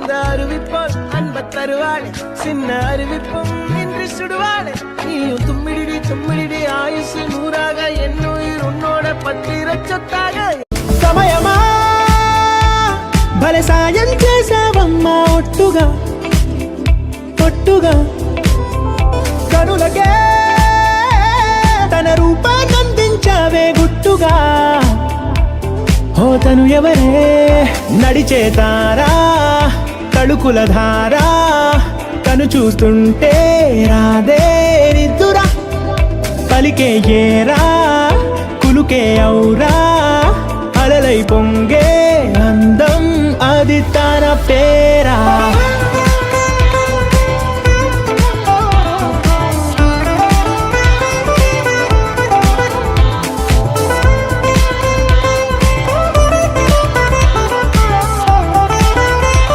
அந்த அறிவிப்போல் அன்ப தருவாளே சின்ன அறிவிப்பும் இன்று சுடுவாளே நீயும் தும்மிடி தும்மிடி ஆயுசு 100ஆக என் உயிர் உன்னோட பத்திர சொத்தாக సమయమా భలే సాయం చేసావమ్మా ఒట్టుగా ఒట్టుగా కనులకే తన రూపాన్నందించావే గుట్టుగా ఓ తను ఎవరే నడిచే తారా తడుకుల ధారా తను చూస్తుంటే రాదే నిద్దురా పలికే ఏరా కులుకే ఔరా అలలై పొంగే అందం అది తన పేరా